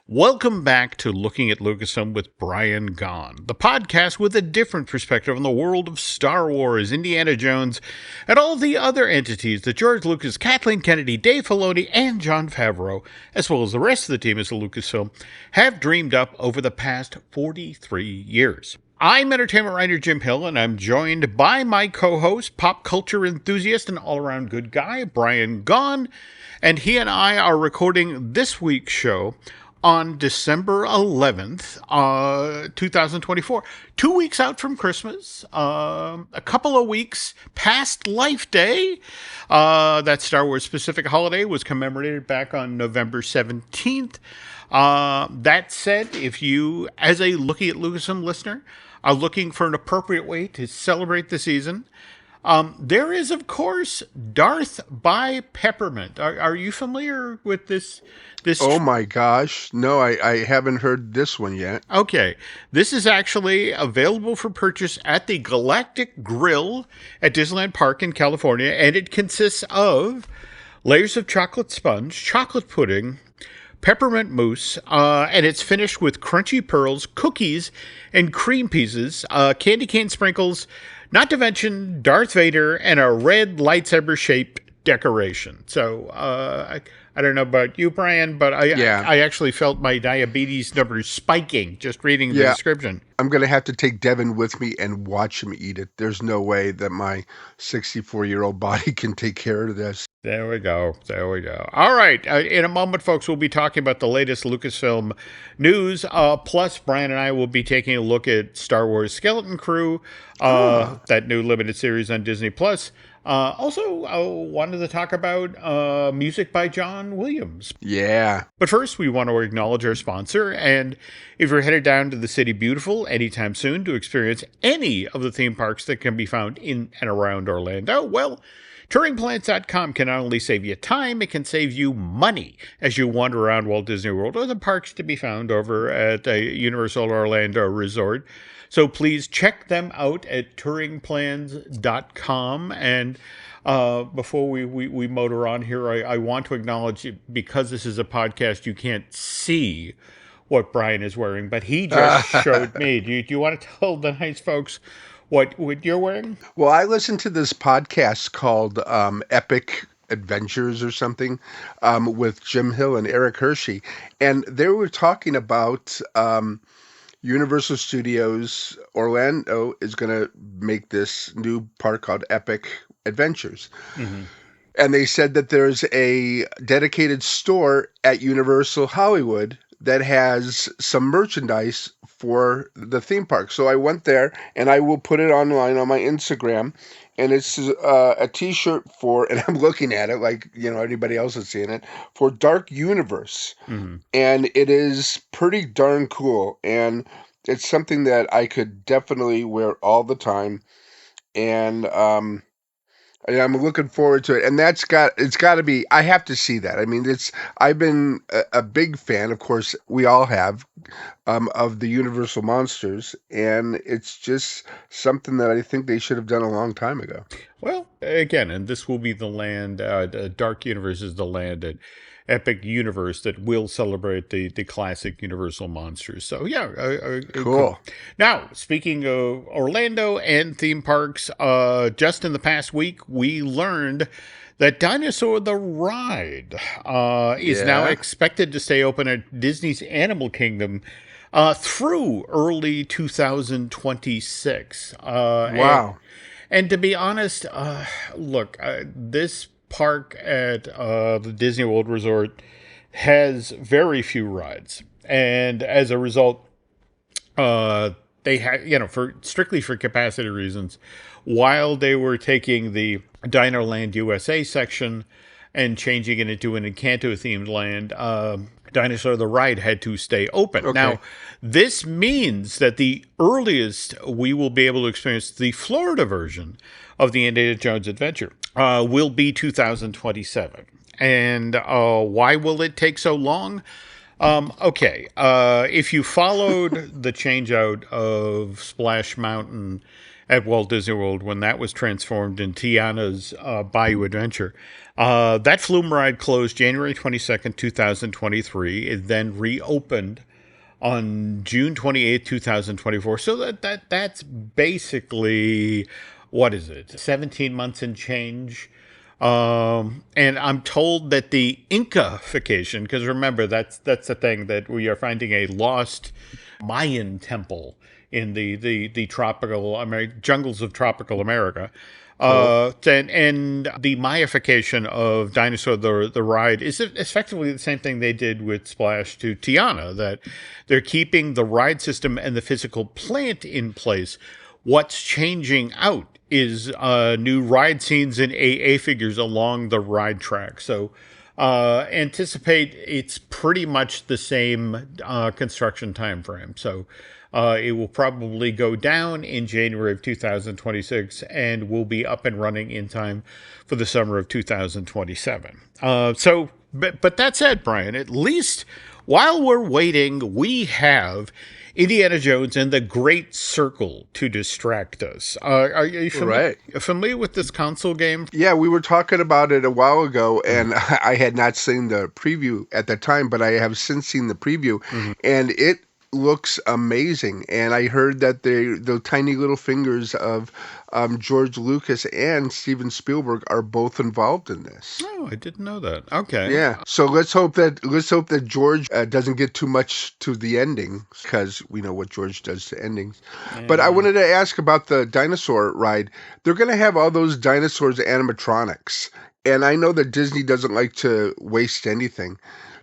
Welcome back to Looking at Lucasfilm with Brian Gaughan, the podcast with a different perspective on the world of Star Wars, Indiana Jones, and all the other entities that George Lucas, Kathleen Kennedy, Dave Filoni, and Jon Favreau, as well as the rest of the team at Lucasfilm, have dreamed up over the past 43 years. I'm entertainment writer Jim Hill, and I'm joined by my co-host, pop culture enthusiast, and all-around good guy, Brian Gaughan, and he and I are recording this week's show on December 11th, 2024. 2 weeks out from Christmas, a couple of weeks past Life Day. That Star Wars specific holiday was commemorated back on November 17th. That said, if you, as a Looking at Lucasfilm listener, are looking for an appropriate way to celebrate the season, there is, of course, Darth by Peppermint. Are you familiar with this? Oh my gosh. No, I haven't heard this one yet. Okay. This is actually available for purchase at the Galactic Grill at Disneyland Park in California, and it consists of layers of chocolate sponge, chocolate pudding, peppermint mousse, and it's finished with crunchy pearls, cookies, and cream pieces, candy cane sprinkles, not to mention Darth Vader and a red lightsaber-shaped decoration. So, I don't know about you, Brian, but I actually felt my diabetes numbers spiking just reading the description. I'm going to have to take Devin with me and watch him eat it. There's no way that my 64-year-old body can take care of this. There we go. All right. In a moment, folks, we'll be talking about the latest Lucasfilm news. Plus, Brian and I will be taking a look at Star Wars Skeleton Crew, that new limited series on Disney+. Also, I wanted to talk about music by John Williams. Yeah. But first, we want to acknowledge our sponsor. And if you're headed down to the City Beautiful anytime soon to experience any of the theme parks that can be found in and around Orlando, well, TouringPlans.com can not only save you time, it can save you money as you wander around Walt Disney World or the parks to be found over at Universal Orlando Resort. So please check them out at TouringPlans.com. And before we motor on here, I want to acknowledge, because this is a podcast, you can't see what Brian is wearing, but he just showed me. Do you want to tell the nice folks what you're wearing? Well, I listened to this podcast called Epic Adventures or something with Jim Hill and Eric Hershey, and they were talking about Universal Studios Orlando is going to make this new park called Epic Adventures. Mm-hmm. And they said that there's a dedicated store at Universal Hollywood that has some merchandise for the theme park. So I went there, and I will put it online on my Instagram. And it's a T-shirt for, and I'm looking at it like, anybody else is seeing it, for Dark Universe. Mm-hmm. And it is pretty darn cool. And it's something that I could definitely wear all the time. And I'm looking forward to it. And it's got to be, I have to see that. I mean, I've been a big fan, of course, we all have, of the Universal Monsters. And it's just something that I think they should have done a long time ago. Well, again, and this will be the land, Dark Universe is the land at Epic Universe that will celebrate the classic Universal monsters. So, yeah. Cool. Now, speaking of Orlando and theme parks, just in the past week, we learned that Dinosaur the Ride is now expected to stay open at Disney's Animal Kingdom through early 2026. Wow. And to be honest, look, this park at the Disney World Resort has very few rides, and as a result, they had, strictly for capacity reasons, while they were taking the Dinoland USA section and changing it into an Encanto-themed land, Dinosaur the Ride had to stay open. Okay. Now, this means that the earliest we will be able to experience the Florida version of the Indiana Jones Adventure will be 2027. And why will it take so long? Okay, if you followed the change out of Splash Mountain at Walt Disney World when that was transformed in Tiana's Bayou Adventure. That flume ride closed January 22nd, 2023. It then reopened on June 28th, 2024. So that's basically, what is it, 17 months and change. And I'm told that the Incaification, because remember, that's the thing, that we are finding a lost Mayan temple in the tropical jungles of tropical America. And the Mayification of Dinosaur the Ride is effectively the same thing they did with Splash to Tiana, that they're keeping the ride system and the physical plant in place. What's changing out is new ride scenes and AA figures along the ride track. So anticipate it's pretty much the same construction time frame. So it will probably go down in January of 2026 and will be up and running in time for the summer of 2027. But that said, Brian, at least while we're waiting, we have Indiana Jones and the Great Circle to distract us. Are you familiar with this console game? Yeah, we were talking about it a while ago, and I had not seen the preview at the time, but I have since seen the preview, and it looks amazing. And I heard that the tiny little fingers of George Lucas and Steven Spielberg are both involved in this. Oh, I didn't know that. Okay. Yeah. So let's hope that George doesn't get too much to the ending, because we know what George does to endings. But I wanted to ask about the dinosaur ride. They're going to have all those dinosaurs animatronics, and I know that Disney doesn't like to waste anything.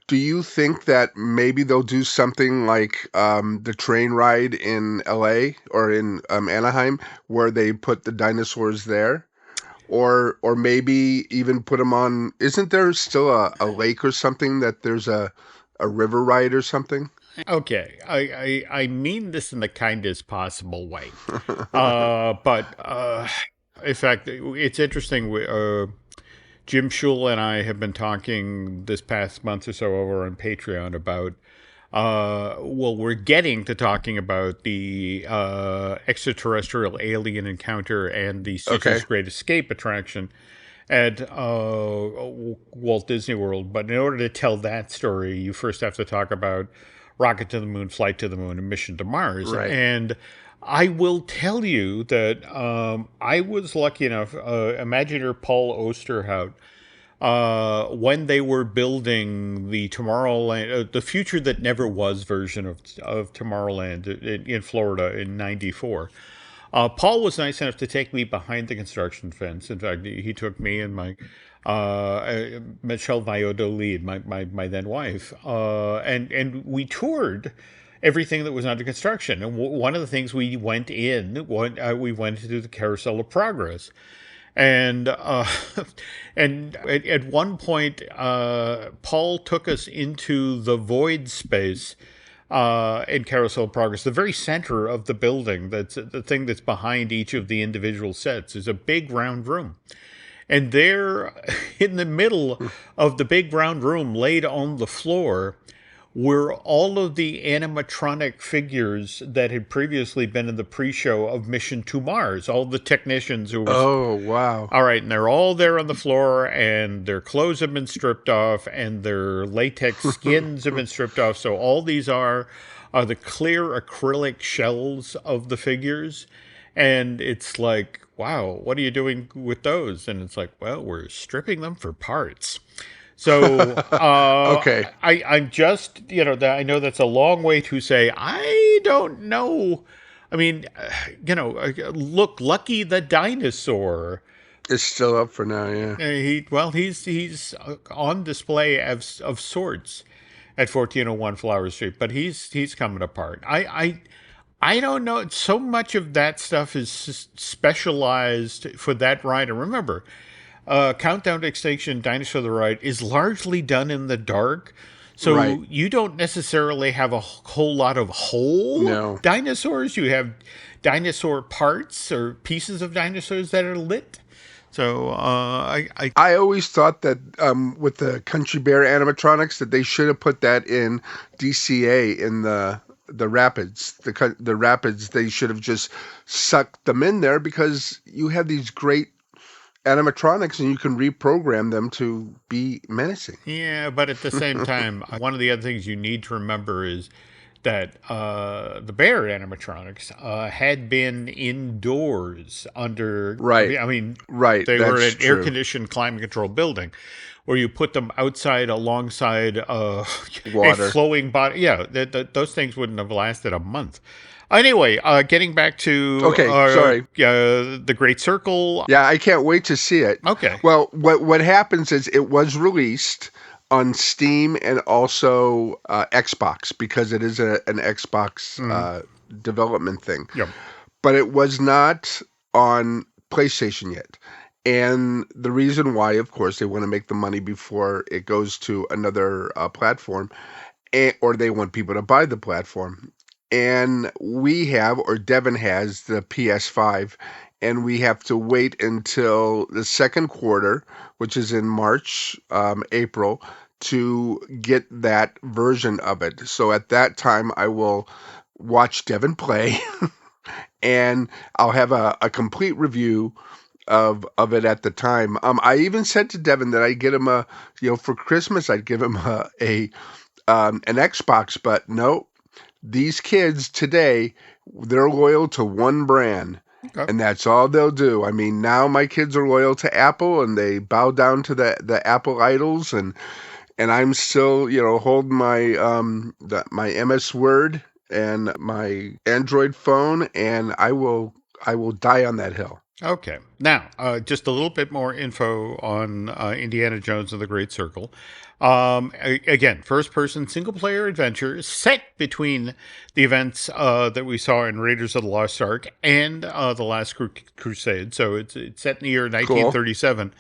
Do you think that maybe they'll do something like the train ride in LA or in Anaheim, where they put the dinosaurs there? Or maybe even put them on, isn't there still a lake or something that there's a river ride or something? Okay, I mean this in the kindest possible way. But in fact, it's interesting. Jim Schul and I have been talking this past month or so over on Patreon about, we're getting to talking about the extraterrestrial alien encounter and the Stitch's Great Escape attraction at Walt Disney World. But in order to tell that story, you first have to talk about Rocket to the Moon, Flight to the Moon, and Mission to Mars. Right. And I will tell you that I was lucky enough, Imagineer Paul Osterhout, when they were building the Tomorrowland, the Future That Never Was version of Tomorrowland in Florida in '94. Paul was nice enough to take me behind the construction fence. In fact, he took me and my Michelle Valladolid, my then wife, and we toured everything that was under construction. And one of the things we went into the Carousel of Progress. And and at one point, Paul took us into the void space in Carousel of Progress, the very center of the building. That's the thing that's behind each of the individual sets. Is a big round room. And there, in the middle of the big round room, laid on the floor, were all of the animatronic figures that had previously been in the pre-show of Mission to Mars. All the technicians who was... Oh, wow. All right, and they're all there on the floor, and their clothes have been stripped off, and their latex skins have been stripped off. So all these are the clear acrylic shells of the figures. And it's like, wow, what are you doing with those? And it's like, well, we're stripping them for parts. So, okay. I'm just, I know that's a long way to say, I don't know. I mean, look, Lucky the dinosaur is still up for now, yeah. He's on display of sorts at 1401 Flower Street, but he's coming apart. I don't know. So much of that stuff is specialized for that ride. And remember, Countdown to Extinction, Dinosaur the Ride is largely done in the dark. So you don't necessarily have a whole lot of whole dinosaurs. You have dinosaur parts or pieces of dinosaurs that are lit. So I always thought that with the Country Bear animatronics that they should have put that in DCA in the the rapids. The rapids, they should have just sucked them in there because you have these great animatronics and you can reprogram them to be menacing. Yeah, but at the same time, one of the other things you need to remember is that the bear animatronics had been indoors under, Right. I mean, Right. they were That's an air true. conditioned, climate controlled building where you put them outside alongside a Water. flowing body. Yeah, those things wouldn't have lasted a month. Anyway, getting back to Okay, sorry. the Great Circle. Yeah, I can't wait to see it. Okay. Well, what happens is it was released on Steam and also Xbox because it is an Xbox development thing. Yep. But it was not on PlayStation yet. And the reason why, of course, they want to make the money before it goes to another platform, or they want people to buy the platform. And we have, or Devin has, the PS5, and we have to wait until the second quarter, which is in March, April, to get that version of it. So at that time, I will watch Devin play, and I'll have a complete review of it at the time. I even said to Devin that I'd get him for Christmas, I'd give him an Xbox, but no, these kids today, they're loyal to one brand. Okay. And that's all they'll do. I mean, now my kids are loyal to Apple, and they bow down to the Apple idols, and I'm still, holding my MS Word and my Android phone, and I will die on that hill. Okay. Now, just a little bit more info on Indiana Jones and the Great Circle. Again, first-person single-player adventure set between the events that we saw in Raiders of the Lost Ark and The Last Crusade. So it's set in the year 1937. Cool.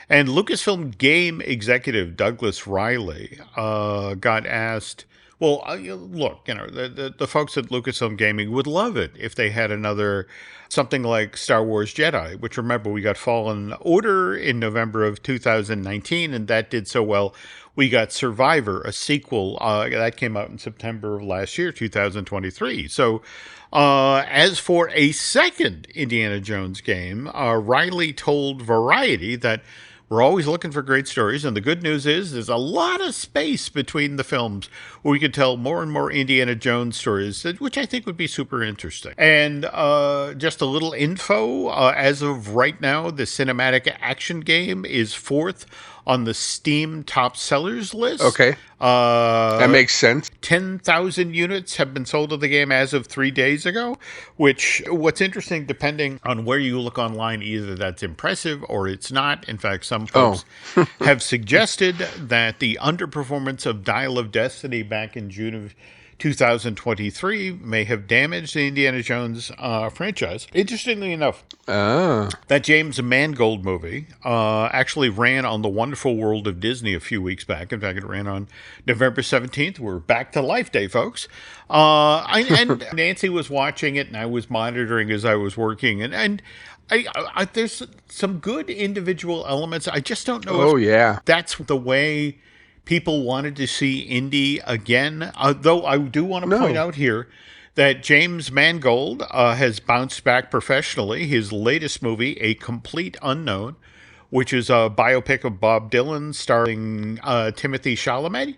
And Lucasfilm game executive Douglas Riley got asked, well, look, the folks at Lucasfilm Gaming would love it if they had another something like Star Wars Jedi, which, remember, we got Fallen Order in November of 2019, and that did so well. We got Survivor, a sequel, that came out in September of last year, 2023. So as for a second Indiana Jones game, Riley told Variety that we're always looking for great stories, and the good news is there's a lot of space between the films where we could tell more and more Indiana Jones stories, which I think would be super interesting. And just a little info, as of right now, the cinematic action game is fourth on the Steam top sellers list. Okay. That makes sense. 10,000 units have been sold of the game as of 3 days ago, which, what's interesting, depending on where you look online, either that's impressive or it's not. In fact, some folks have suggested that the underperformance of Dial of Destiny back in June of 2023 may have damaged the Indiana Jones franchise. Interestingly enough, that James Mangold movie actually ran on The Wonderful World of Disney a few weeks back. In fact, it ran on November 17th. We're back to life day, folks. And Nancy was watching it, and I was monitoring as I was working. And I there's some good individual elements. I just don't know if that's the way people wanted to see Indy again, though I do want to point out here that James Mangold has bounced back professionally. His latest movie, A Complete Unknown, which is a biopic of Bob Dylan starring Timothy Chalamet,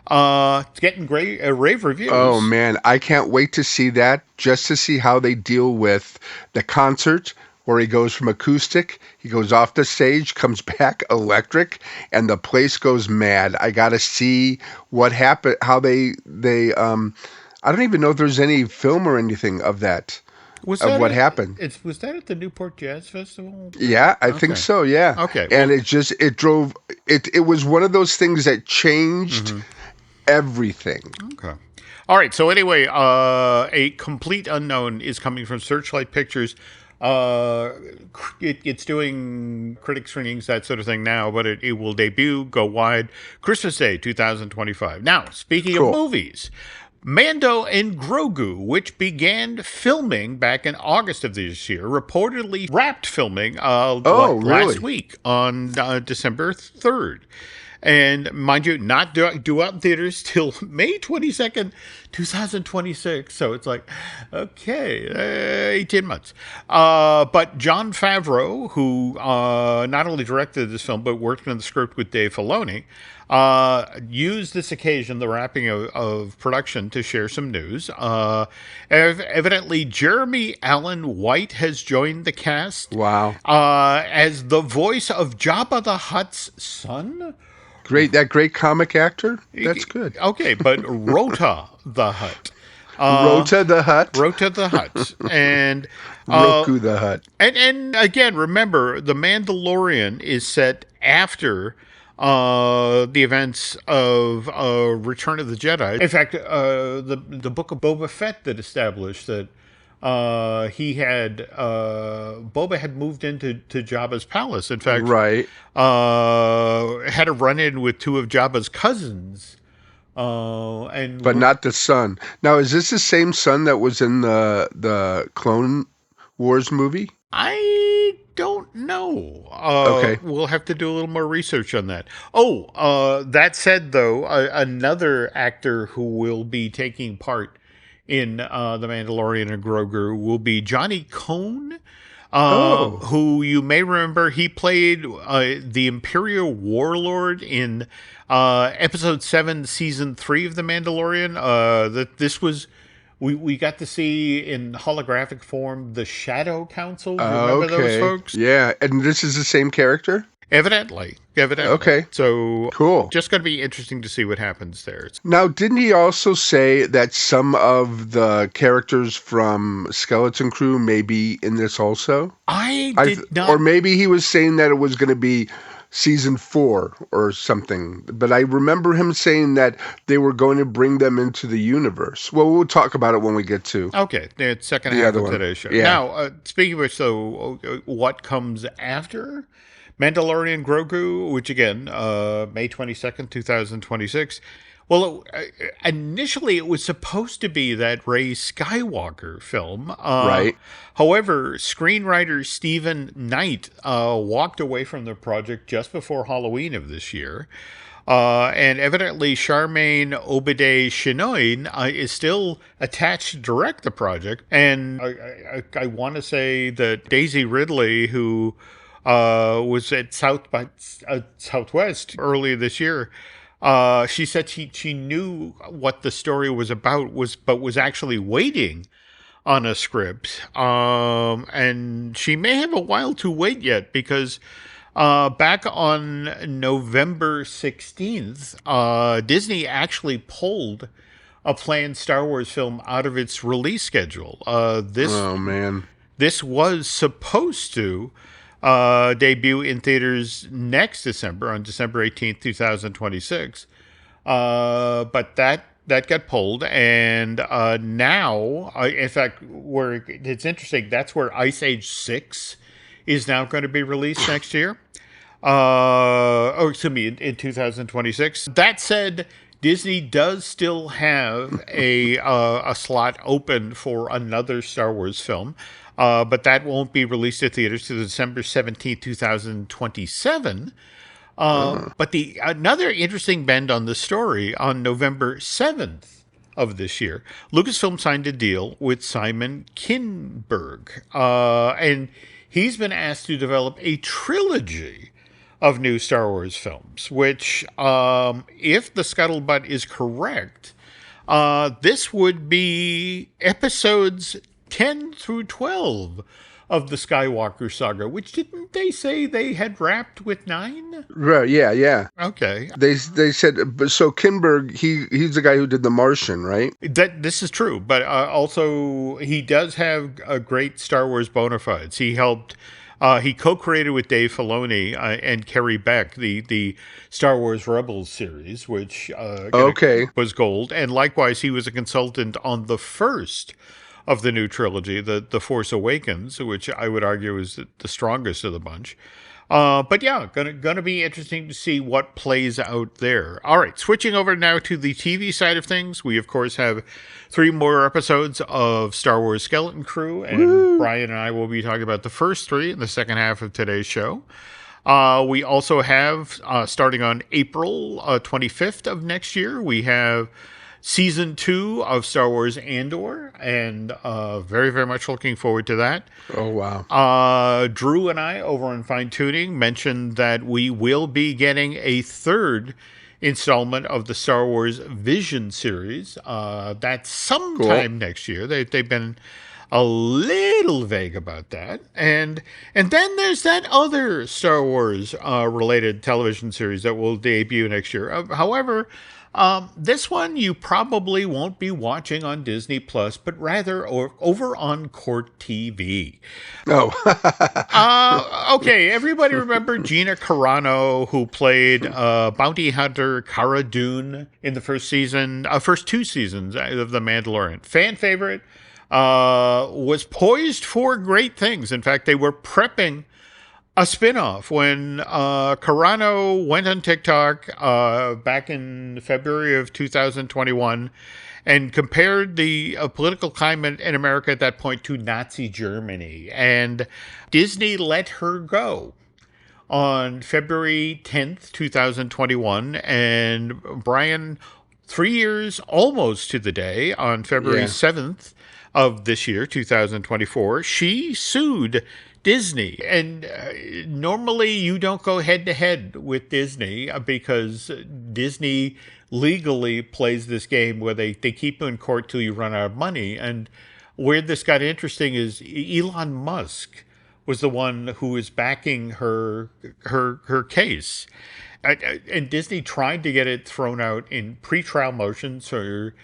it's getting great rave reviews. Oh, man, I can't wait to see that, just to see how they deal with the concert, where he goes from acoustic, he goes off the stage, comes back electric, and the place goes mad. I got to see what happened, how they I don't even know if there's any film or anything of that, what happened. Was that at the Newport Jazz Festival? Yeah, I think so, yeah. Okay. And it was one of those things that changed everything. Okay. All right, so anyway, A Complete Unknown is coming from Searchlight Pictures. It's doing critic screenings, that sort of thing now, but it will debut, go wide, Christmas Day 2025. Now, speaking of movies, Mando and Grogu, which began filming back in August of this year, reportedly wrapped filming last week on December 3rd. And mind you, not due out in theaters till May 22nd, 2026. So it's like, okay, 18 months. But Jon Favreau, who not only directed this film, but worked on the script with Dave Filoni, used this occasion, the wrapping of production, to share some news. Evidently, Jeremy Allen White has joined the cast. Wow. As the voice of Jabba the Hutt's son. That great comic actor? That's good. Okay, but Rota the Hutt. Rota the Hutt? Rota the Hutt. And Roku the Hutt. And again, remember, The Mandalorian is set after the events of Return of the Jedi. In fact, the book of Boba Fett that established that Boba had moved into Jabba's palace. In fact, right. Had a run-in with two of Jabba's cousins. But not the son. Now, is this the same son that was in the Clone Wars movie? I don't know. Okay. We'll have to do a little more research on that. That said, though, another actor who will be taking part in The Mandalorian and Grogu will be Johnny Cohn, who you may remember, he played the Imperial Warlord in Episode 7, Season 3 of The Mandalorian. This was... We got to see in holographic form the Shadow Council. Do you remember those folks? Yeah, and this is the same character? Evidently. Okay. So cool. Just going to be interesting to see what happens there. Now, didn't he also say that some of the characters from Skeleton Crew may be in this also? I did not. Or maybe he was saying that it was going to be season 4 or something. But I remember him saying that they were going to bring them into the universe. Well, we'll talk about it when we get to... Okay, the second half of today's show. Yeah. Now, speaking of which, so what comes after Mandalorian Grogu, which again, May 22nd, 2026. Well, initially it was supposed to be that Rey Skywalker film. Right. However, screenwriter Stephen Knight walked away from the project just before Halloween of this year. And evidently Charmaine Obade Chinoy is still attached to direct the project. And I want to say that Daisy Ridley, who was at Southwest earlier this year, she said she knew what the story was about, but was actually waiting on a script. And she may have a while to wait yet, because back on November 16th, Disney actually pulled a planned Star Wars film out of its release schedule. This was supposed to debut in theaters next December, on December 18th, 2026. But that got pulled, and now, in fact, where it's interesting, that's where Ice Age 6 is now going to be released next year. In 2026. That said, Disney does still have a slot open for another Star Wars film. But that won't be released at theaters till December 17th, 2027. But another interesting bend on the story, on November 7th of this year, Lucasfilm signed a deal with Simon Kinberg. And he's been asked to develop a trilogy of new Star Wars films, which, if the scuttlebutt is correct, this would be episodes 10 through 12 of the Skywalker saga, which didn't they say they had wrapped with 9? Right, yeah. Okay. They said, so Kinberg, he's the guy who did The Martian, right? This is true, but also he does have a great Star Wars bona fides. He helped, he co-created with Dave Filoni and Kerry Beck the Star Wars Rebels series, which was gold. And likewise, he was a consultant on the first of the new trilogy, the Force Awakens, which I would argue is the strongest of the bunch. But yeah, gonna be interesting to see what plays out there. All right, switching over now to the TV side of things, we of course have 3 more episodes of Star Wars Skeleton Crew, and Brian and I will be talking about the first 3 in the second half of today's show. We also have, starting on April 25th of next year, we have season 2 of Star Wars Andor, and very, very much looking forward to that. Oh, wow. Drew and I over on Fine Tuning mentioned that we will be getting a third installment of the Star Wars Vision series. That's sometime next year. They've been a little vague about that. And then there's that other Star Wars related television series that will debut next year. However, this one you probably won't be watching on Disney Plus, but rather over on Court TV. Oh. Okay, everybody remember Gina Carano, who played bounty hunter Cara Dune in the first two seasons of The Mandalorian. Fan favorite, was poised for great things. In fact, they were prepping a spinoff when Carano went on TikTok back in February of 2021 and compared the political climate in America at that point to Nazi Germany. And Disney let her go on February 10th, 2021. And Brian, 3 years almost to the day, on February 7th of this year, 2024, she sued Disney. And normally you don't go head to head with Disney because Disney legally plays this game where they keep you in court till you run out of money. And where this got interesting is Elon Musk was the one who is backing her case. And Disney tried to get it thrown out in pretrial motions for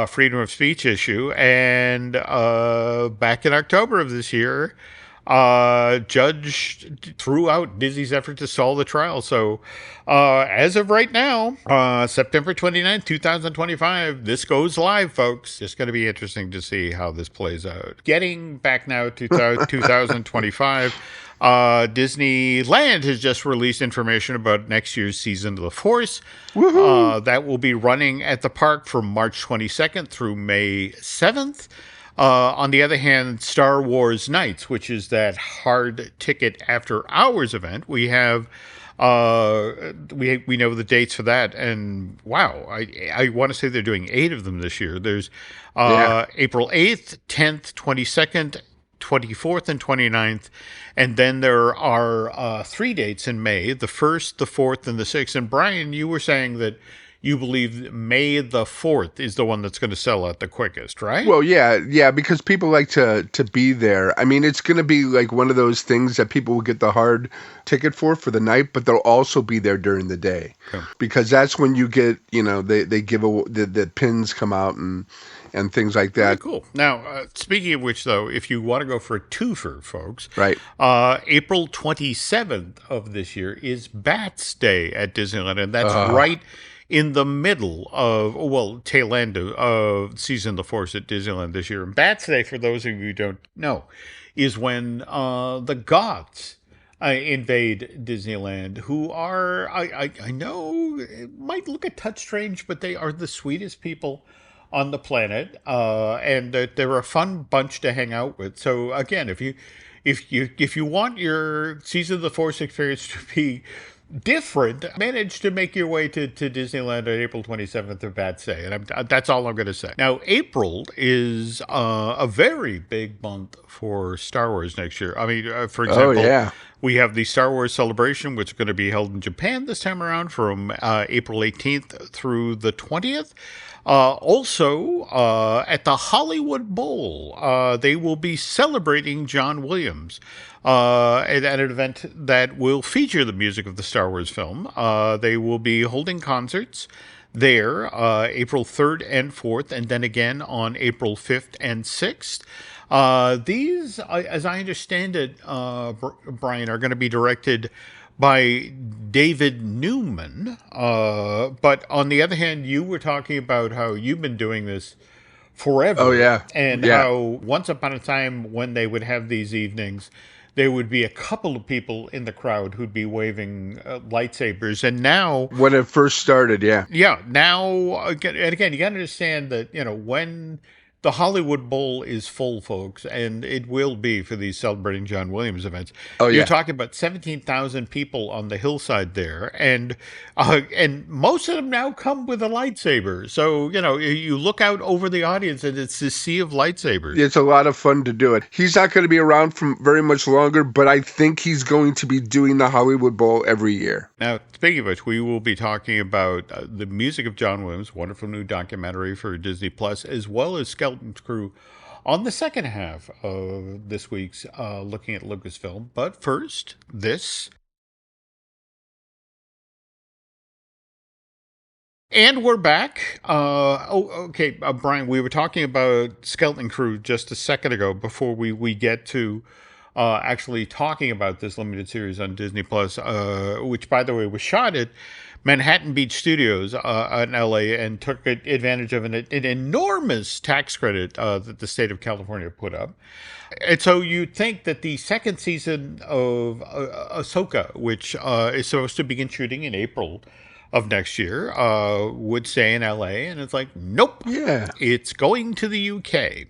freedom of speech issue. And back in October of this year, judge threw out Disney's effort to stall the trial. So as of right now, September 29th, 2025, this goes live, folks. It's going to be interesting to see how this plays out. Getting back now to 2025, Disneyland has just released information about next year's season of The Force. That will be running at the park from March 22nd through May 7th. On the other hand, Star Wars Nights, which is that hard ticket after hours event, we have we know the dates for that, and wow, I want to say they're doing 8 of them this year. There's April 8th, 10th, 22nd, 24th, and 29th, and then there are 3 dates in May: the 1st, the 4th, and the 6th. And Brian, you were saying that you believe May the 4th is the one that's going to sell out the quickest, right? Well, yeah, because people like to be there. I mean, it's going to be like one of those things that people will get the hard ticket for the night, but they'll also be there during the day. Okay. Because that's when you get, they give the pins come out and things like that. Very cool. Now, speaking of which, though, if you want to go for a twofer, folks, right? April 27th of this year is Bats Day at Disneyland, and that's right in the middle of, tail end of Season of the Force at Disneyland this year. And Bats Day, for those of you who don't know, is when the Goths invade Disneyland, who are, I know, it might look a touch strange, but they are the sweetest people on the planet, and they're a fun bunch to hang out with. So again, if you want your Season of the Force experience to be different, manage to make your way to Disneyland on April 27th of Bats Day. And that's all I'm going to say. Now, April is a very big month for Star Wars next year. I mean, for example, we have the Star Wars Celebration, which is going to be held in Japan this time around from April 18th through the 20th. Also, at the Hollywood Bowl, they will be celebrating John Williams at an event that will feature the music of the Star Wars film. They will be holding concerts there April 3rd and 4th, and then again on April 5th and 6th. These, as I understand it, Brian, are going to be directed by David Newman. But on the other hand, you were talking about how you've been doing this forever. Oh, yeah. And how once upon a time when they would have these evenings, there would be a couple of people in the crowd who'd be waving lightsabers. And now, when it first started, now, and again, you got to understand that, when the Hollywood Bowl is full, folks, and it will be for these celebrating John Williams events. Oh You're yeah. talking about 17,000 people on the hillside there, and most of them now come with a lightsaber. So you look out over the audience, and it's this sea of lightsabers. It's a lot of fun to do it. He's not going to be around for very much longer, but I think he's going to be doing the Hollywood Bowl every year. Now, speaking of which, we will be talking about the music of John Williams, wonderful new documentary for Disney Plus, as well as Skeleton's Crew on the second half of this week's Looking at Lucasfilm. But first, this. And we're back. Okay, Brian, we were talking about Skeleton Crew just a second ago before we get to actually talking about this limited series on Disney Plus, which, by the way, was shot at Manhattan Beach Studios in LA and took advantage of an enormous tax credit that the state of California put up. And so you'd think that the second season of Ahsoka, which is supposed to begin shooting in April of next year, would stay in LA, and it's like, nope, Yeah. it's going to the UK.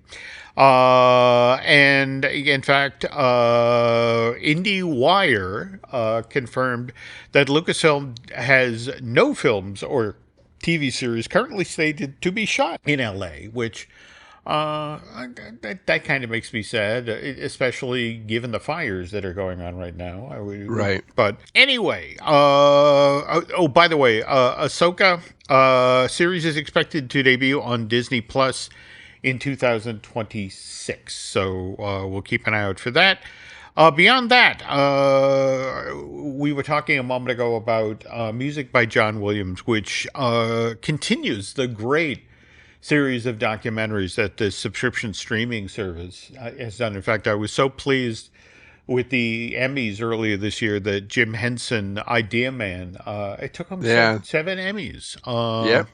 And in fact, IndieWire confirmed that Lucasfilm has no films or TV series currently slated to be shot in LA, which that kind of makes me sad, especially given the fires that are going on right now. Right. But anyway, by the way, Ahsoka series is expected to debut on Disney Plus in 2026. So we'll keep an eye out for that. Beyond that, we were talking a moment ago about music by John Williams, which continues the great series of documentaries that the subscription streaming service has done. In fact, I was so pleased with the Emmys earlier this year that Jim Henson, Idea Man, it took him seven Emmys. Yep.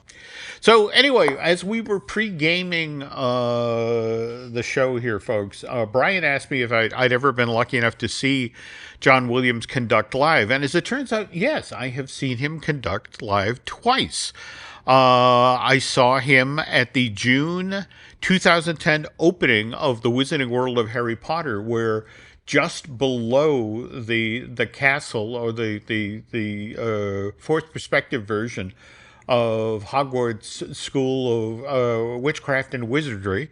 So anyway, as we were pre-gaming the show here, folks, Brian asked me if I'd ever been lucky enough to see John Williams conduct live. And as it turns out, yes, I have seen him conduct live twice. I saw him at the June 2010 opening of the Wizarding World of Harry Potter, where just below the castle, or the fourth perspective version of Hogwarts School of Witchcraft and Wizardry,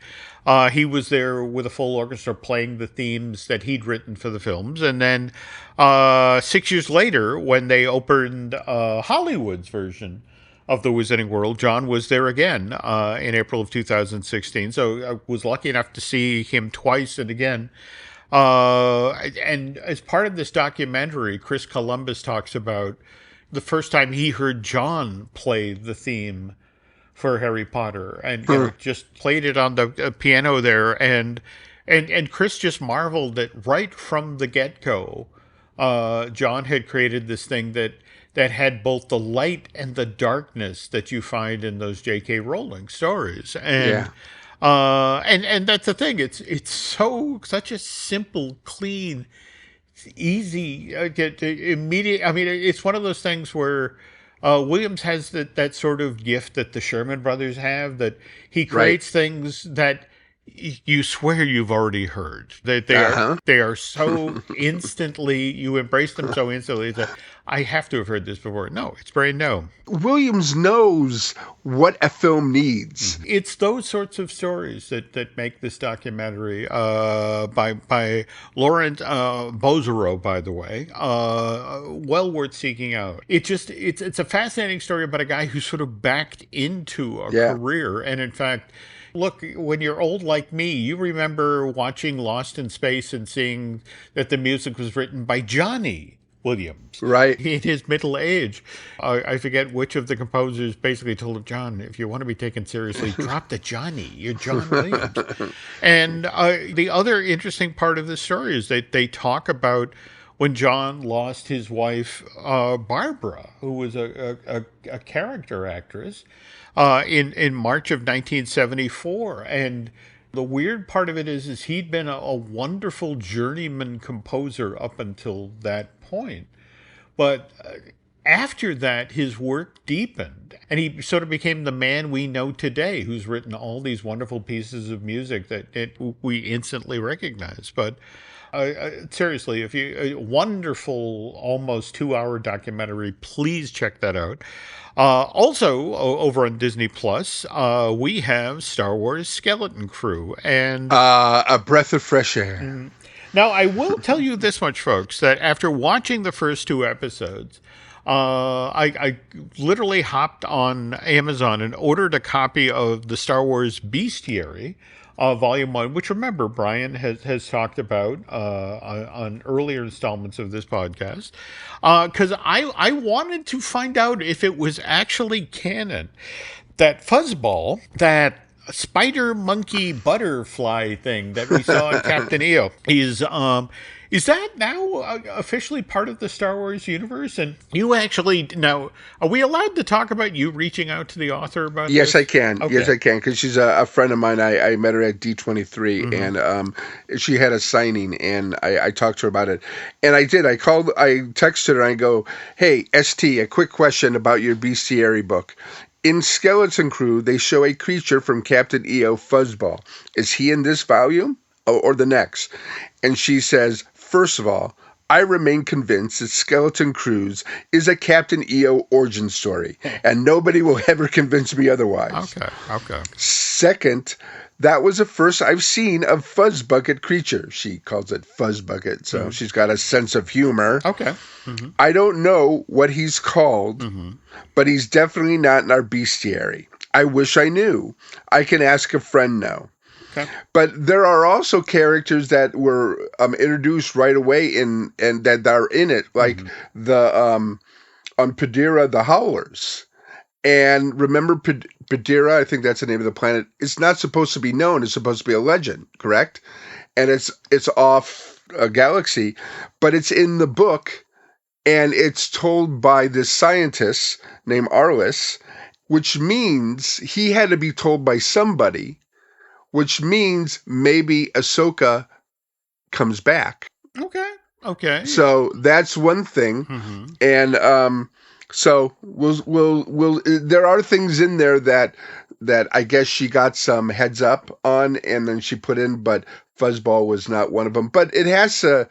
he was there with a full orchestra playing the themes that he'd written for the films. And then 6 years later, when they opened Hollywood's version of the Wizarding World, John was there again in April of 2016. So I was lucky enough to see him twice. And again, and as part of this documentary, Chris Columbus talks about the first time he heard John play the theme for Harry Potter, and just played it on the piano there, and Chris just marveled that right from the get-go, John had created this thing that had both the light and the darkness that you find in those J.K. Rowling stories. And and that's the thing. It's such a simple, clean, easy, immediate. I mean, it's one of those things where Williams has that sort of gift that the Sherman brothers have, that he creates things that you swear you've already heard. They are so instantly, you embrace them so instantly that I have to have heard this before. No, it's brand new. Williams knows what a film needs. It's those sorts of stories that make this documentary by Laurent Bozero, by the way, well worth seeking out. It's a fascinating story about a guy who sort of backed into a career, and in fact, look, when you're old like me, you remember watching Lost in Space and seeing that the music was written by Johnny Williams. Right. In his middle age. I forget which of the composers basically told him, John, if you want to be taken seriously, drop the Johnny. You're John Williams. And the other interesting part of the story is that they talk about when John lost his wife, Barbara, who was a character actress, in March of 1974. And the weird part of it is he'd been a wonderful journeyman composer up until that point. But after that, his work deepened, and he sort of became the man we know today, who's written all these wonderful pieces of music that we instantly recognize. But seriously, if you a wonderful, almost 2 hour documentary, please check that out. Also, over on Disney Plus, we have Star Wars Skeleton Crew, and A breath of fresh air. now I will tell you this much, folks, that after watching the first 2 episodes, I literally hopped on Amazon and ordered a copy of the Star Wars Bestiary, Volume 1, which, remember, Brian has talked about on earlier installments of this podcast, because I wanted to find out if it was actually canon that Fuzzball, that spider monkey butterfly thing that we saw in Captain EO, is that now officially part of the Star Wars universe? And you actually, now, are we allowed to talk about you reaching out to the author about Yes, this? I can. Okay. Yes, I can, because she's a friend of mine. I met her at D23, and she had a signing, and I talked to her about it. And I did. I texted her, and I go, hey, ST, a quick question about your bestiary book. In Skeleton Crew, they show a creature from Captain EO, Fuzzball. Is he in this volume or the next? And she says, first of all, I remain convinced that Skeleton Crews is a Captain EO origin story, and nobody will ever convince me otherwise. Okay. Second, that was the first I've seen of Fuzzbucket creature. She calls it Fuzzbucket, so she's got a sense of humor. Okay. I don't know what he's called, but he's definitely not in our bestiary. I wish I knew. I can ask a friend now. Okay. But there are also characters that were introduced right away and that are in it, like the on Padira, the Howlers. And remember, Padira, I think that's the name of the planet. It's not supposed to be known. It's supposed to be a legend, correct? And it's off a galaxy, but it's in the book, and it's told by this scientist named Arliss, which means he had to be told by somebody, which means maybe Ahsoka comes back. Okay. So that's one thing. And so we'll there are things in there that I guess she got some heads up on, and then she put in, but Fuzzball was not one of them. But it has to,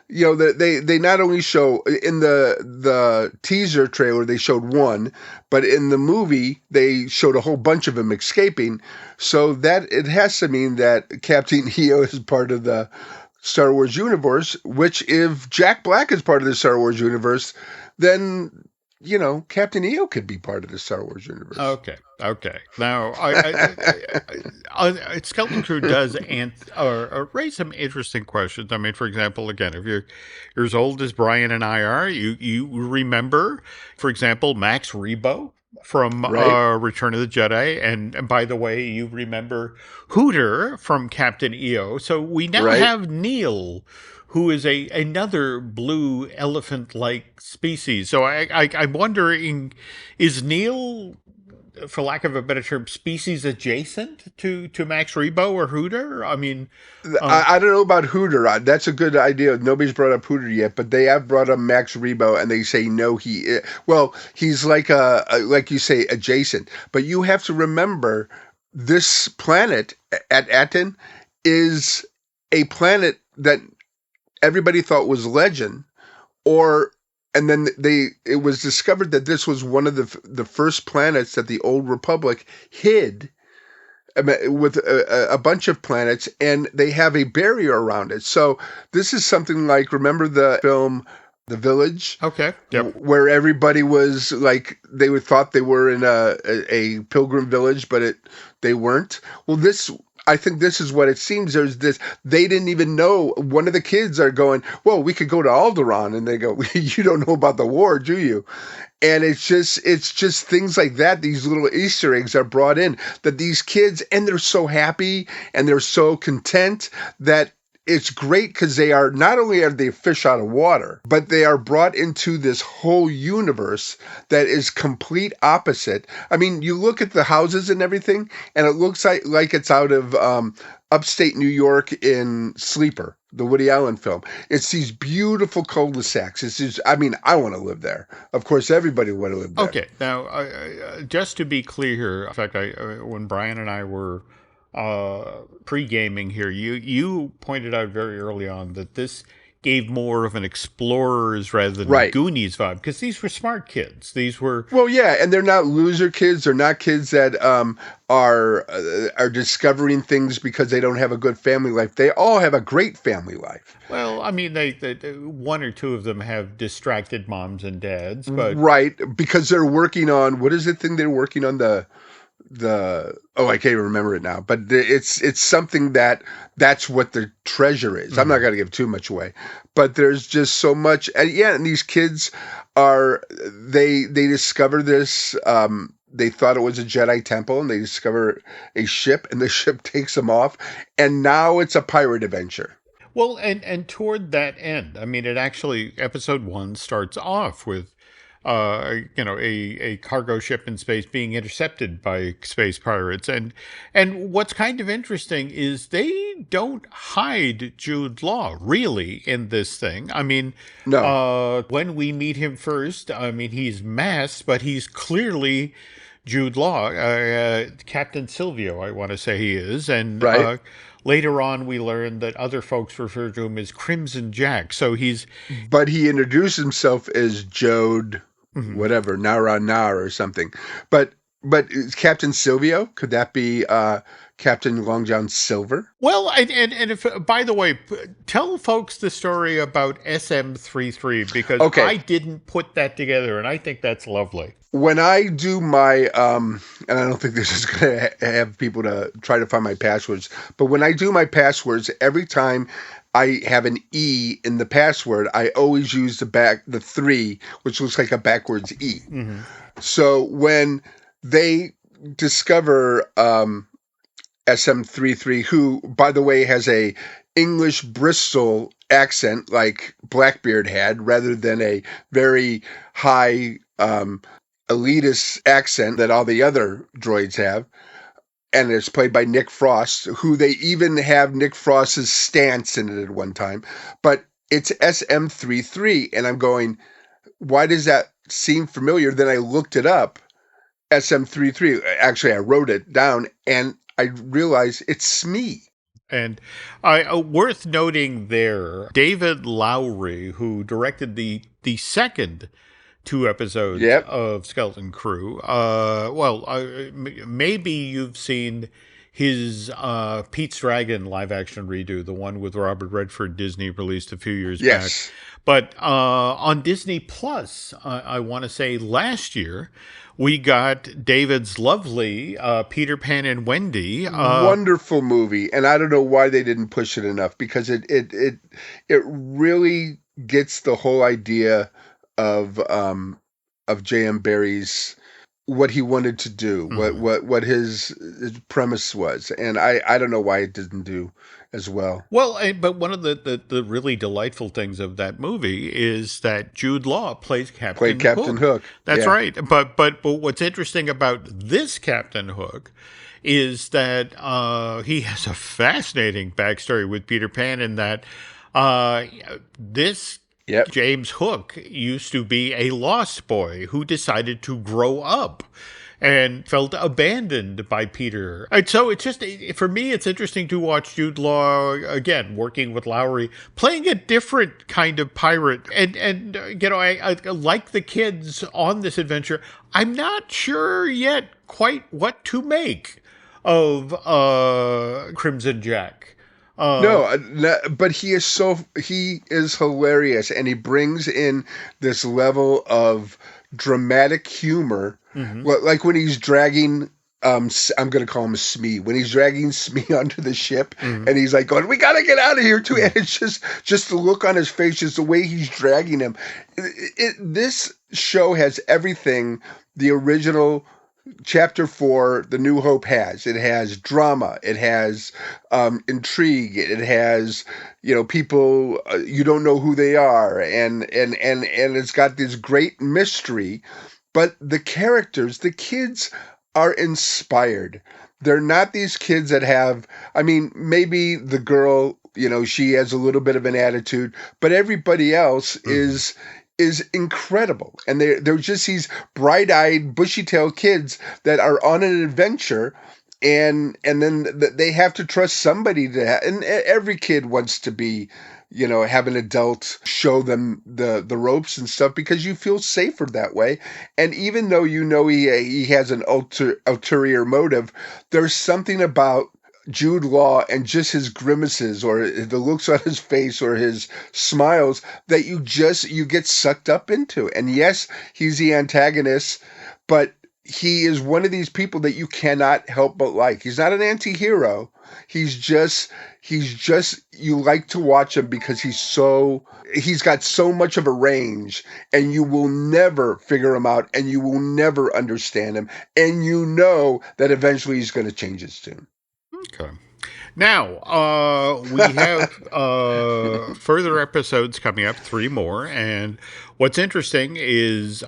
they not only show in the teaser trailer, they showed one, but in the movie they showed a whole bunch of them escaping. So that it has to mean that Captain EO is part of the Star Wars universe, which if Jack Black is part of the Star Wars universe, then Captain EO could be part of the Star Wars universe. Okay. Now, Skeleton Crew does raise some interesting questions. I mean, for example, again, if you're as old as Brian and I are, you remember, for example, Max Rebo from Return of the Jedi, and by the way, you remember Hooter from Captain EO. So we now have Neil, who is another blue elephant-like species. So I'm wondering, is Neil, for lack of a better term, species adjacent to Max Rebo or Hooter? I mean, I don't know about Hooter. That's a good idea. Nobody's brought up Hooter yet, but they have brought up Max Rebo, and they say no. He's like like you say, adjacent. But you have to remember, this planet at Aten is a planet that everybody thought was legend, and then it was discovered that this was one of the first planets that the Old Republic hid with a bunch of planets, and they have a barrier around it. So this is something like, remember the film The Village? Okay. Yep. Where everybody was like, they thought they were in a pilgrim village, but they weren't. Well, I think this is what it seems. There's this, they didn't even know. One of the kids are going, well, we could go to Alderaan. And they go, you don't know about the war, do you? And it's just things like that. These little Easter eggs are brought in that these kids, and they're so happy and they're so content that it's great, because they are, not only are they fish out of water, but they are brought into this whole universe that is complete opposite. I mean, you look at the houses and everything, and it looks like it's out of upstate New York in Sleeper, the Woody Allen film. It's these beautiful cul-de-sacs. It's just, I mean, I want to live there. Of course, everybody would want to live there. Okay, now just to be clear, in fact, when Brian and I were pre-gaming here, you pointed out very early on that this gave more of an explorers rather than Right. Goonies vibe, because these were smart kids. These were Well, yeah, and they're not loser kids. They're not kids that are discovering things because they don't have a good family life. They all have a great family life. well, I mean, they one or two of them have distracted moms and dads, but Right, because they're working on, what is the thing they're working on, the I can't even remember it now, but it's something that's what the treasure is. I'm not going to give too much away, but there's just so much, and these kids they discover this. They thought it was a Jedi temple, and they discover a ship, and the ship takes them off, and now it's a pirate adventure. well, and toward that end, I mean, it actually episode 1 starts off with a cargo ship in space being intercepted by space pirates, and what's kind of interesting is they don't hide Jude Law really in this thing. I mean, No, when we meet him first, I mean, he's masked, but he's clearly Jude Law, Captain Silvio, I want to say he is, and right? later on we learn that other folks refer to him as Crimson Jack. So he's But he introduced himself as Jode, whatever, Nara Nar or something. But is Captain Silvio, could that be Captain Long John Silver? well, and if by the way, tell folks the story about SM33 because Okay. I didn't put that together, and I think that's lovely. When I do my, and I don't think this is going to have people to try to find my passwords, but when I do my passwords, every time I have an E in the password, I always use the 3, which looks like a backwards E. So when they discover SM33, who, by the way, has a English Bristol accent like Blackbeard had, rather than a very high elitist accent that all the other droids have. And it's played by Nick Frost, who they even have Nick Frost's stance in it at one time. But it's SM33, and I'm going, why does that seem familiar? Then I looked it up, SM33. Actually, I wrote it down, and I realized it's Smee. And worth noting there, David Lowery, who directed the second 2 episodes Yep. of Skeleton Crew. Maybe you've seen his Pete's Dragon live action redo, the one with Robert Redford, Disney released a few years Yes. back. But on Disney Plus, I want to say last year, we got David's lovely Peter Pan and Wendy. Wonderful movie, and I don't know why they didn't push it enough, because it really gets the whole idea of J.M. Barrie's, what he wanted to do, what his premise was, and I don't know why it didn't do as well. Well, but one of the really delightful things of that movie is that Jude Law plays Played Captain Hook. That's Yeah. right. But what's interesting about this Captain Hook is that he has a fascinating backstory with Peter Pan in that this Yep. James Hook used to be a lost boy who decided to grow up and felt abandoned by Peter. And so it's just, for me, it's interesting to watch Jude Law, again, working with Lowry, playing a different kind of pirate. And I like the kids on this adventure. I'm not sure yet quite what to make of Crimson Jack. No, but he is hilarious, and he brings in this level of dramatic humor, like when he's dragging. I'm going to call him Smee. When he's dragging Smee onto the ship, and he's like going, "We got to get out of here too," and it's just the look on his face, just the way he's dragging him. This show has everything the original Chapter 4, The New Hope has. It has drama. It has intrigue. It has, people, you don't know who they are. And it's got this great mystery. But the characters, the kids are inspired. They're not these kids that have, I mean, maybe the girl, she has a little bit of an attitude, but everybody else is incredible. And they're just these bright-eyed, bushy-tailed kids that are on an adventure, and then they have to trust somebody and every kid wants to be, have an adult show them the ropes and stuff, because you feel safer that way. And even though he has an ulterior motive, there's something about Jude Law and just his grimaces or the looks on his face or his smiles that you get sucked up into. And yes, he's the antagonist, but he is one of these people that you cannot help but like. He's not an anti-hero. He's just you like to watch him because he's got so much of a range, and you will never figure him out, and you will never understand him, and you know that eventually he's going to change his tune. Okay. Now, we have further episodes coming up, 3 more. And what's interesting is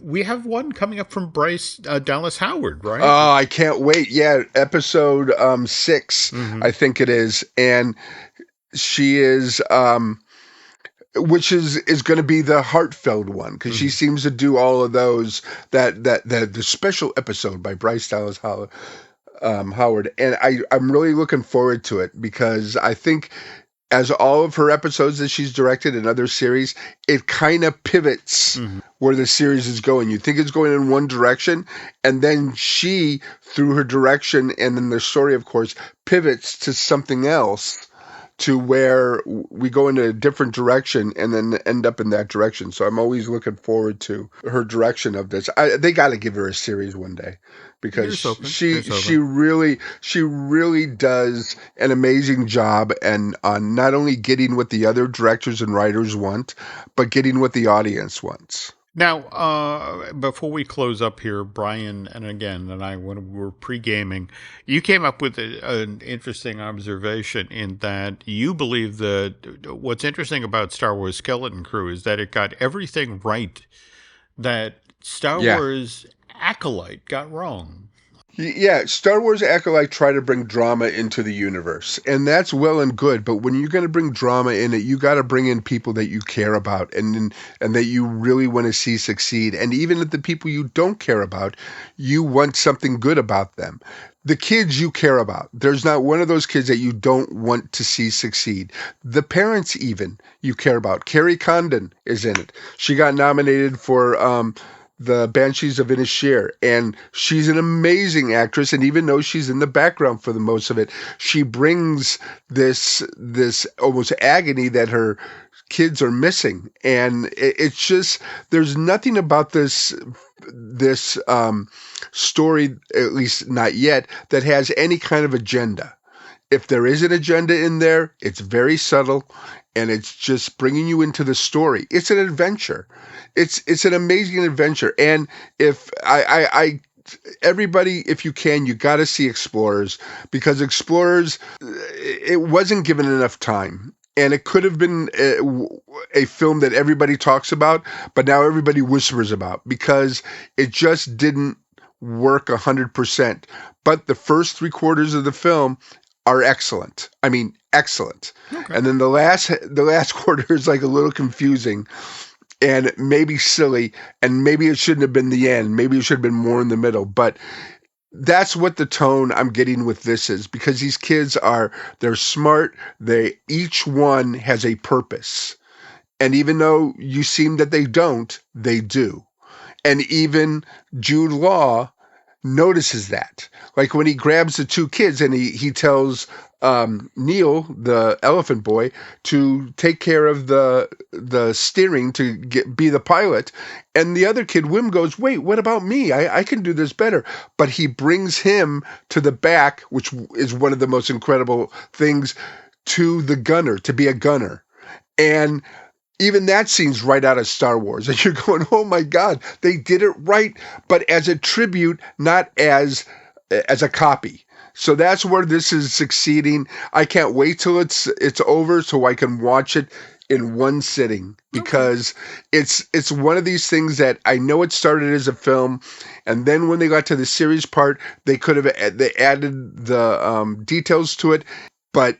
we have one coming up from Bryce Dallas Howard, right? Oh, I can't wait. Yeah, episode 6, I think it is. And she is... which is going to be the heartfelt one, because she seems to do all of those. The special episode by Bryce Dallas Howard, and I'm really looking forward to it, because I think, as all of her episodes that she's directed in other series, it kind of pivots where the series is going. You think it's going in one direction, and then she, through her direction and then the story, of course, pivots to something else, to where we go in a different direction and then end up in that direction. So I'm always looking forward to her direction of this. They got to give her a series one day, because she really does an amazing job, and on not only getting what the other directors and writers want, but getting what the audience wants. Now, before we close up here, Brian and I, when we were pre-gaming, you came up with an interesting observation, in that you believe that what's interesting about Star Wars Skeleton Crew is that it got everything right that Star Wars Acolyte got wrong. Yeah, Star Wars Acolyte tried to bring drama into the universe, and that's well and good, but when you're going to bring drama in it, you got to bring in people that you care about and that you really want to see succeed. And even if the people you don't care about, you want something good about them. The kids you care about. There's not one of those kids that you don't want to see succeed. The parents even you care about. Carrie Condon is in it. She got nominated for the Banshees of Inisheer, and she's an amazing actress, and even though she's in the background for the most of it, she brings this almost agony that her kids are missing. And it's just, there's nothing about this story, at least not yet, that has any kind of agenda. If there is an agenda in there, it's very subtle, and it's just bringing you into the story. It's an adventure. It's an amazing adventure. And if everybody, if you can, you got to see Explorers, because Explorers, it wasn't given enough time. And it could have been a film that everybody talks about, but now everybody whispers about, because it just didn't work 100%. But the first 3/4 of the film are excellent. I mean, excellent. Okay. And then the last quarter is like a little confusing and maybe silly, and maybe it shouldn't have been the end. Maybe it should have been more in the middle. But that's what the tone I'm getting with this is, because these kids they're smart. Each one has a purpose. And even though you seem that they don't, they do. And even Jude Law notices that. Like when he grabs the 2 kids and he tells Neil, the elephant boy, to take care of the steering to be the pilot, and the other kid, Wim, goes, "Wait, what about me? I can do this better." But he brings him to the back, which is one of the most incredible things, to the gunner, to be a gunner. And even that scene's right out of Star Wars. And you're going, oh my God, they did it right, but as a tribute, not as a copy. So that's where this is succeeding. I can't wait till it's over so I can watch it in one sitting Okay. because it's one of these things that I know it started as a film, and then when they got to the series part, they could have they added the details to it, but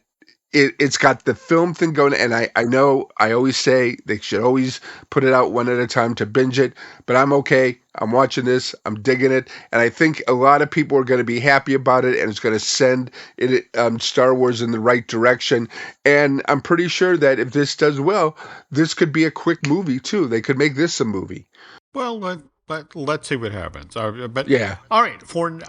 it's got the film thing going, and I know I always say they should always put it out one at a time to binge it, but I'm okay. I'm watching this. I'm digging it, and I think a lot of people are going to be happy about it, and it's going to send it Star Wars in the right direction. And I'm pretty sure that if this does well, this could be a quick movie too. They could make this a movie. Well, let's see what happens. But Yeah, all right,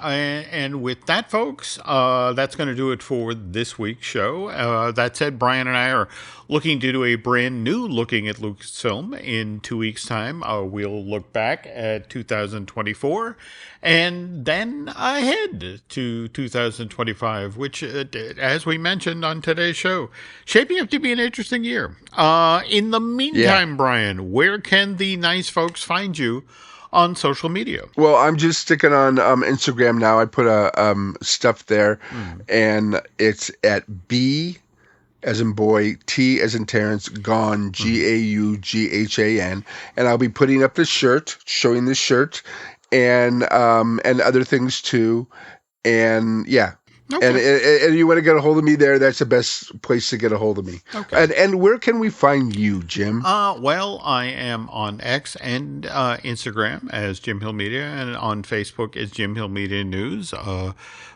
and with that, folks, that's going to do it for this week's show. That said, Brian and I are looking to do a brand new looking at Lucasfilm in 2 weeks' time. We'll look back at 2024 and then ahead to 2025, which, as we mentioned on today's show, shaping up to be an interesting year. In the yeah. meantime, Brian, where can the nice folks find you on social media? Well, I'm just sticking on Instagram now. I put a stuff there, Mm. and it's at B as in boy, T as in Terrence, Gaughan, Mhm. Gaughan, and I'll be putting up the shirt, showing the shirt, and other things too, and yeah. Okay. And you want to get a hold of me there, that's the best place to get a hold of me. Okay. And where can we find you, Jim? Well, I am on X and Instagram as Jim Hill Media, and on Facebook as Jim Hill Media News.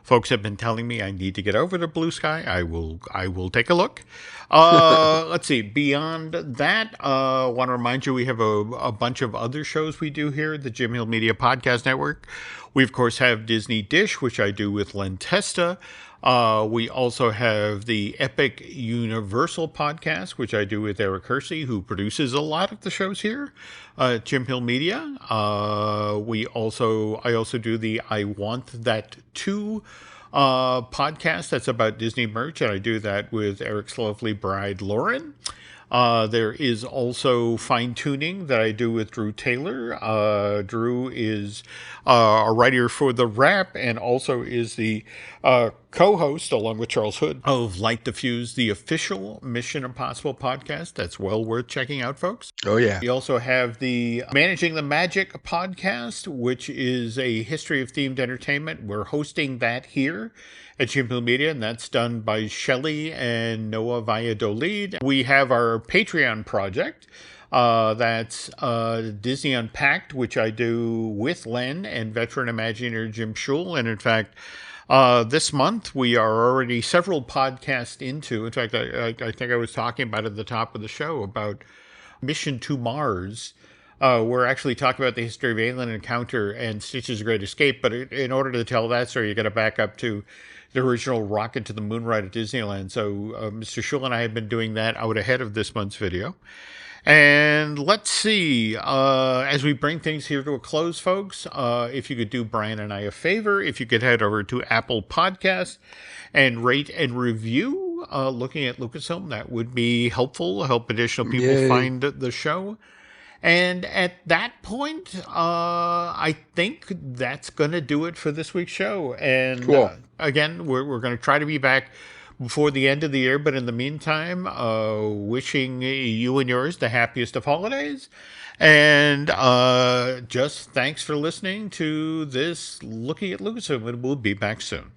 Folks have been telling me I need to get over to Blue Sky. I will take a look. Let's see. Beyond that, I want to remind you we have a bunch of other shows we do here at the Jim Hill Media Podcast Network. We, of course, have Disney Dish, which I do with Len Testa. We also have the Epic Universal podcast, which I do with Eric Hersey, who produces a lot of the shows here, Jim Hill Media. I also do the I Want That Too podcast that's about Disney merch, and I do that with Eric's lovely bride, Lauren. There is also fine tuning that I do with Drew Taylor. Drew is a writer for The Wrap and also is the co host, along with Charles Hood, of Light Diffuse, the official Mission Impossible podcast. That's well worth checking out, folks. Oh yeah. We also have the Managing the Magic podcast, which is a history of themed entertainment. We're hosting that here at Jim Hill Media, and that's done by Shelley and Noah Valladolid. We have our Patreon project. That's Disney Unpacked, which I do with Len and veteran Imagineer Jim Schul. And in fact, this month we are already several podcasts into. In fact, I think I was talking about at the top of the show about Mission to Mars. We're actually talking about the history of Alien Encounter and Stitch's Great Escape, but in order to tell that story, you got to back up to the original Rocket to the Moon ride at Disneyland. So Mr. Schul and I have been doing that out ahead of this month's video. And let's see, as we bring things here to a close, folks, if you could do Brian and I a favor, if you could head over to Apple Podcasts and rate and review looking at Lucasfilm, that would be helpful, help additional people Yay. find the show. And at that point, I think that's going to do it for this week's show. And Cool. again, we're going to try to be back before the end of the year. But in the meantime, wishing you and yours the happiest of holidays. And just thanks for listening to this Looking at Lucasfilm. We'll be back soon.